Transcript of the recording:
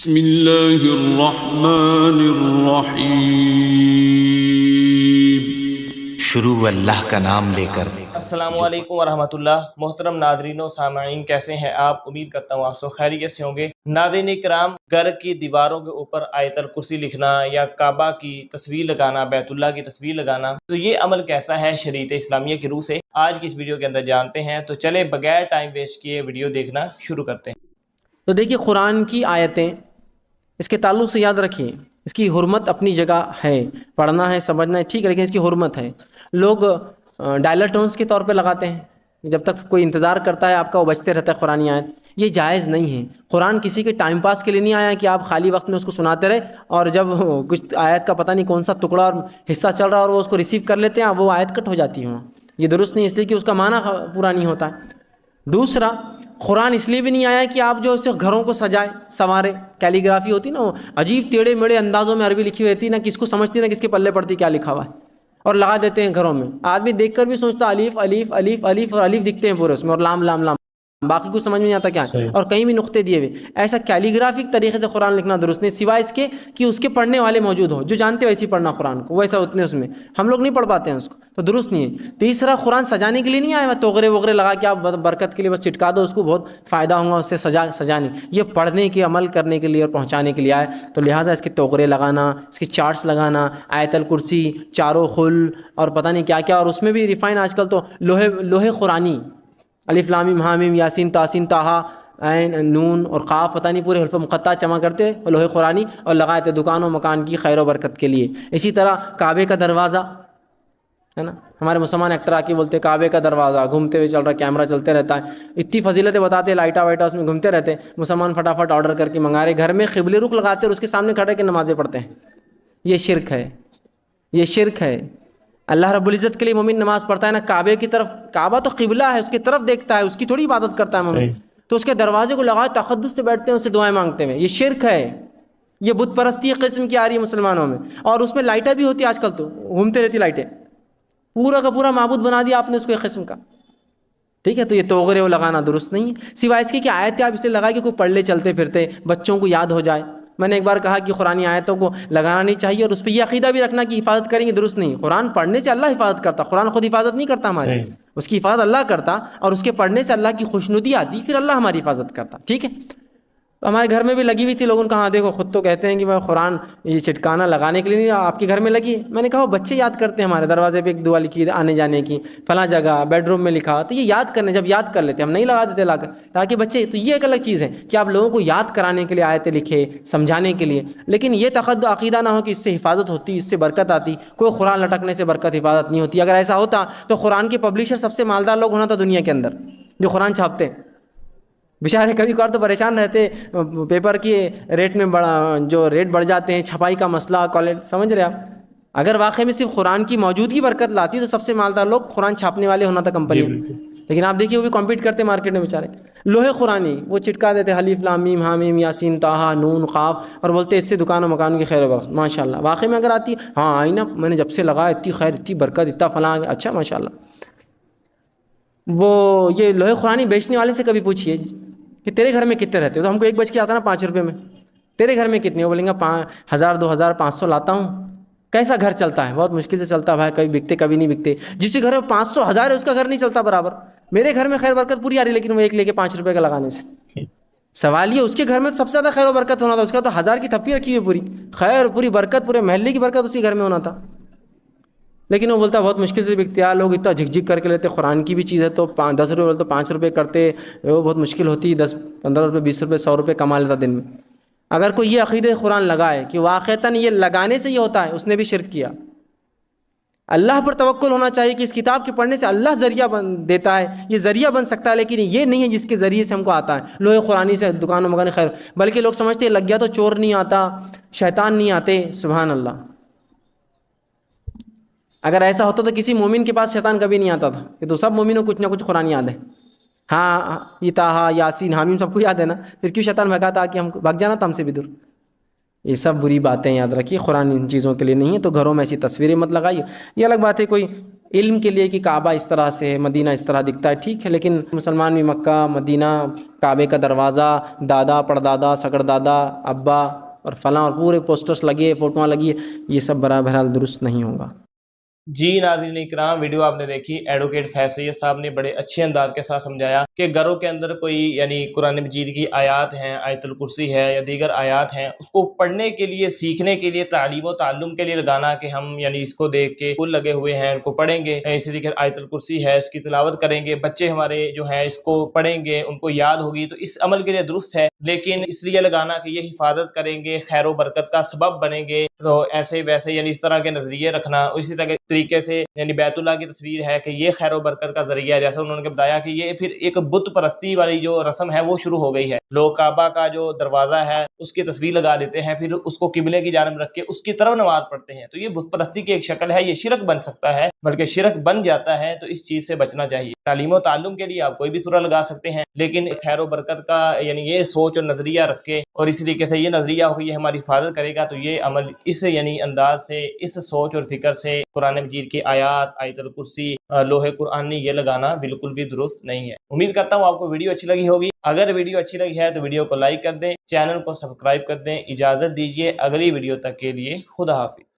بسم اللہ الرحمن الرحیم۔ شروع اللہ کا نام لے کر۔ السلام علیکم ورحمۃ اللہ۔ محترم ناظرین و سامعین، کیسے ہیں آپ؟ امید کرتا ہوں آپ سب خیریت سے ہوں گے۔ ناظرین کرام، گھر کی دیواروں کے اوپر آیت الکرسی لکھنا یا کعبہ کی تصویر لگانا، بیت اللہ کی تصویر لگانا، تو یہ عمل کیسا ہے شریعت اسلامیہ کی روح سے؟ آج کی اس ویڈیو کے اندر جانتے ہیں، تو چلے بغیر ٹائم ویسٹ کیے ویڈیو دیکھنا شروع کرتے ہیں۔ تو دیکھیے، قرآن کی آیتیں، اس کے تعلق سے یاد رکھیے، اس کی حرمت اپنی جگہ ہے، پڑھنا ہے، سمجھنا ہے، ٹھیک ہے، لیکن اس کی حرمت ہے۔ لوگ ڈائلر ٹونز کے طور پہ لگاتے ہیں، جب تک کوئی انتظار کرتا ہے آپ کا وہ بجتے رہتا ہے قرآن آیت۔ یہ جائز نہیں ہے۔ قرآن کسی کے ٹائم پاس کے لیے نہیں آیا کہ آپ خالی وقت میں اس کو سناتے رہے، اور جب کچھ آیت کا پتہ نہیں کون سا ٹکڑا اور حصہ چل رہا ہے اور وہ اس کو ریسیو کر لیتے ہیں، وہ آیت کٹ ہو جاتی ہے۔ یہ درست نہیں، اس لیے کہ اس کا معنی پورا نہیں ہوتا ہے۔ دوسرا، قرآن اس لیے بھی نہیں آیا کہ آپ جو اس سے گھروں کو سجائے سنوارے۔ کیلیگرافی ہوتی نا، وہ عجیب ٹیڑھے میڑے اندازوں میں عربی لکھی ہوئی ہوتی، نہ کس کو سمجھتی نہ کس کے پلے پڑتی کیا لکھا ہوا ہے، اور لگا دیتے ہیں گھروں میں۔ آدمی دیکھ کر بھی سوچتا الف الف الف الف، اور الف دکھتے ہیں پورے اس میں، اور لام لام لام، باقی کچھ سمجھ میں نہیں آتا کیا ہے، اور کہیں بھی نقطے دیے ہوئے۔ ایسا کیلیگرافک طریقے سے قرآن لکھنا درست نہیں، سوائے اس کے کہ اس کے پڑھنے والے موجود ہوں جو جانتے ویسے ہی پڑھنا قرآن کو، ویسا اتنے اس میں ہم لوگ نہیں پڑھ پاتے ہیں اس کو، تو درست نہیں ہے۔ تیسرا، قرآن سجانے کے لیے نہیں آیا، توغرے وغیرہ لگا کے آپ برکت کے لیے بس چٹکا دو، اس کو بہت فائدہ ہوگا اس سے، سجانے، یہ پڑھنے کے، عمل کرنے کے لیے اور پہنچانے کے لیے آئے۔ تو لہٰذا اس کے توغرے لگانا، اس کے چارٹس لگانا، آیت الکرسی، چاروں خل، اور پتہ نہیں کیا کیا، اور اس میں بھی ریفائن آج کل تو لوہے قرآنی، الف لام میم ہا میم یاسین تاسین طٰہٰ عین نون اور قاف، پتہ نہیں پورے حروف مقطع جمع کرتے لوہے قرآنی اور لگائے تھے دکان و مکان کی خیر و برکت کے لیے۔ اسی طرح کعبے کا دروازہ ہے نا، ہمارے مسلمان ایکٹر آ کے بولتے کعبے کا دروازہ گھومتے ہوئے چل رہا، کیمرہ چلتے رہتا ہے، اتنی فضیلتیں بتاتے، لائٹا وائٹا اس میں گھومتے رہتے، مسلمان فٹافٹ آرڈر کر کے منگا رہے، گھر میں قبلے رخ لگاتے اور اس کے سامنے کھڑے کے نمازیں پڑھتے ہیں۔ یہ شرک ہے، یہ شرک ہے۔ اللہ رب العزت کے لیے مومن نماز پڑھتا ہے نا کعبے کی طرف، کعبہ تو قبلہ ہے، اس کی طرف دیکھتا ہے، اس کی تھوڑی عبادت کرتا ہے مومن، تو اس کے دروازے کو لگائے تقدس سے بیٹھتے ہیں، اس سے دعائیں مانگتے ہیں۔ یہ شرک ہے، یہ بت پرستی قسم کی آ رہی ہے مسلمانوں میں، اور اس میں لائٹیں بھی ہوتی ہے آج کل، تو گھومتے رہتی لائٹیں، پورا کا پورا معبود بنا دیا آپ نے اس کو ایک قسم کا، ٹھیک ہے۔ تو یہ توغرے وہ لگانا درست نہیں ہے، سوائے اس کے کہ آیتیں آپ اس لیے لگائے کہ کوئی پڑھ لے چلتے پھرتے، بچوں کو یاد ہو جائے۔ میں نے ایک بار کہا کہ قرآن آیتوں کو لگانا نہیں چاہیے، اور اس پہ یہ عقیدہ بھی رکھنا کہ حفاظت کریں گے، درست نہیں۔ قرآن پڑھنے سے اللہ حفاظت کرتا، قرآن خود حفاظت نہیں کرتا ہماری، اس کی حفاظت اللہ کرتا، اور اس کے پڑھنے سے اللہ کی خوشنودی آتی، پھر اللہ ہماری حفاظت کرتا، ٹھیک ہے۔ ہمارے گھر میں بھی لگی ہوئی تھی، لوگوں نے کہا دیکھو خود تو کہتے ہیں کہ میں قرآن یہ چٹکانا لگانے کے لیے نہیں، آپ کے گھر میں لگی ہے۔ میں نے کہا بچے یاد کرتے ہیں، ہمارے دروازے پہ ایک دعا لکھی آنے جانے کی، فلاں جگہ بیڈ روم میں لکھا، تو یہ یاد کرنے، جب یاد کر لیتے ہم نہیں لگا دیتے لا کر، تاکہ بچے، تو یہ ایک الگ چیز ہے کہ آپ لوگوں کو یاد کرانے کے لیے آیتیں لکھے، سمجھانے کے لیے، لیکن یہ عقیدہ نہ ہو کہ اس سے حفاظت ہوتی، اس سے برکت آتی۔ کوئی قرآن لٹکنے سے برکت حفاظت نہیں ہوتی۔ اگر ایسا ہوتا تو قرآن کے پبلشر سب سے مالدار لوگ ہونا تھا دنیا کے اندر، جو قرآن چھاپتے ہیں، بیچارے کبھی کبھار تو پریشان رہتے، پیپر کی ریٹ میں جو ریٹ بڑھ جاتے ہیں، چھپائی کا مسئلہ، کالج، سمجھ رہے آپ؟ اگر واقعی میں صرف قرآن کی موجودگی برکت لاتی تو سب سے مالدار لوگ قرآن چھاپنے والے ہونا تھا کمپنی، لیکن آپ دیکھیے وہ بھی کمپیٹ کرتے مارکیٹ میں بیچارے۔ لوہے قرآنی وہ چٹکا دیتے الف لام میم ہا میم یاسین طٰہٰ نون قاف، اور بولتے اس سے دکان و مکان کی خیر و برکت۔ ماشاء اللہ، واقعی میں اگر آتی، ہاں آئی نا، میں نے جب سے لگا اتنی خیر، اتنی برکت، اتنا فلاں، اچھا ماشاء اللہ۔ وہ یہ لوہے قرآنی بیچنے والے سے کبھی پوچھیے کہ تیرے گھر میں کتنے رہتے ہو، تو ہم کو ایک بچ کے آتا نا 5 روپے میں، تیرے گھر میں کتنے؟ وہ بولیں گے 1000 2000 500 لاتا ہوں۔ کیسا گھر چلتا ہے؟ بہت مشکل سے چلتا ہے بھائی، کبھی بکتے کبھی نہیں بکتے۔ جس کے گھر میں 500 1000 ہے اس کا گھر نہیں چلتا برابر۔ میرے گھر میں خیر برکت پوری آ رہی، لیکن وہ ایک لے کے 5 روپے کا لگانے سے۔ سوال یہ اس کے گھر میں تو سب سے زیادہ خیر و برکت ہونا تھا، اس کا تو 1000 کی تھپی رکھی ہوئی، پوری خیر، پوری برکت، پورے محلے کی برکت اسی گھر میں ہونا تھا، لیکن وہ بولتا بہت مشکل سے بکتے ہیں۔ لوگ اتنا جھک جھک کر کے لیتے، قرآن کی بھی چیز ہے تو 10 روپے بولتے 5 روپے کرتے، وہ بہت مشکل ہوتی، 10 15 روپے 20 روپے 100 روپے کما لیتا دن میں۔ اگر کوئی یہ عقیدہ قرآن لگائے کہ واقعتاً یہ لگانے سے یہ ہوتا ہے، اس نے بھی شرک کیا۔ اللہ پر توکل ہونا چاہیے کہ اس کتاب کے پڑھنے سے اللہ ذریعہ دیتا ہے، یہ ذریعہ بن سکتا ہے، لیکن یہ نہیں ہے جس کے ذریعے سے ہم کو آتا ہے لوہے قرآنی سے دکان و مکان خیر، بلکہ لوگ سمجھتے ہیں لگ گیا تو چور نہیں آتا، شیطان نہیں آتے۔ سبحان اللہ، اگر ایسا ہوتا تو کسی مومن کے پاس شیطان کبھی نہیں آتا تھا، کہ تو سب مومنوں کو کچھ نہ کچھ قرآن یاد ہے، ہاں یہ طٰہٰ یاسین حامیم سب کو یاد ہے نا، پھر کیوں شیطان بھگاتا کہ ہم بھگ جانا تھا ہم سے بھی دور۔ یہ سب بری باتیں یاد رکھیے، قرآن ان چیزوں کے لیے نہیں ہے۔ تو گھروں میں ایسی تصویریں مت لگائیے۔ یہ الگ بات ہے کوئی علم کے لیے کہ کعبہ اس طرح سے ہے، مدینہ اس طرح دکھتا ہے، ٹھیک ہے، لیکن مسلمان بھی مکہ، مدینہ، کعبے کا دروازہ، دادا، پردادا، سگڑ دادا، ابا اور فلاں اور پورے پوسٹرز لگے، فوٹواں لگی، یہ سب بہرحال درست نہیں ہوگا۔ جی ناظرین اکرام، ویڈیو آپ نے دیکھی، ایڈوکیٹ فیض سید صاحب نے بڑے اچھے انداز کے ساتھ سمجھایا کہ گھروں کے اندر کوئی یعنی قرآن مجید کی آیات ہیں، آیت الکرسی ہے یا دیگر آیات ہیں، اس کو پڑھنے کے لیے، سیکھنے کے لیے، تعلیم و تعلم کے لیے لگانا کہ ہم یعنی اس کو دیکھ کے پھول لگے ہوئے ہیں، ان کو پڑھیں گے، اسی طریقے آیت الکرسی ہے اس کی تلاوت کریں گے، بچے ہمارے جو ہیں اس کو پڑھیں گے، ان کو یاد ہوگی، تو اس عمل کے لیے درست ہے، لیکن اس لیے لگانا کہ یہ حفاظت کریں گے، خیر و برکت کا سبب بنیں گے، تو ایسے ویسے یعنی اس طرح کے نظریے رکھنا، اسی طریقے سے یعنی بیت اللہ کی تصویر ہے کہ یہ خیر و برکت کا ذریعہ ہے، جیسا انہوں نے بتایا کہ یہ پھر ایک بت پرستی والی جو رسم ہے وہ شروع ہو گئی ہے، لوگ کعبہ کا جو دروازہ ہے اس کی تصویر لگا دیتے ہیں، پھر اس کو قبلے کی جانب رکھ کے اس کی طرف نماز پڑھتے ہیں، تو یہ بت پرستی کی ایک شکل ہے، یہ شرک بن سکتا ہے، بلکہ شرک بن جاتا ہے، تو اس چیز سے بچنا چاہیے۔ تعلیم و تعلم کے لیے آپ کوئی بھی سورہ لگا سکتے ہیں، لیکن خیر و برکت کا یعنی یہ سوچ اور نظریہ رکھ کے، اور اسی طریقے سے یہ نظریہ ہو کہ یہ ہماری حفاظت کرے گا، تو یہ عمل اس یعنی انداز سے، اس سوچ اور فکر سے قرآن مجید کی آیات، آیت الکرسی، لوح قرآنی یہ لگانا بالکل بھی درست نہیں ہے۔ امید کرتا ہوں آپ کو ویڈیو اچھی لگی ہوگی، اگر ویڈیو اچھی لگی ہے تو ویڈیو کو لائک کر دیں، چینل کو سبسکرائب کر دیں۔ اجازت دیجیے اگلی ویڈیو تک کے لیے، خدا حافظ۔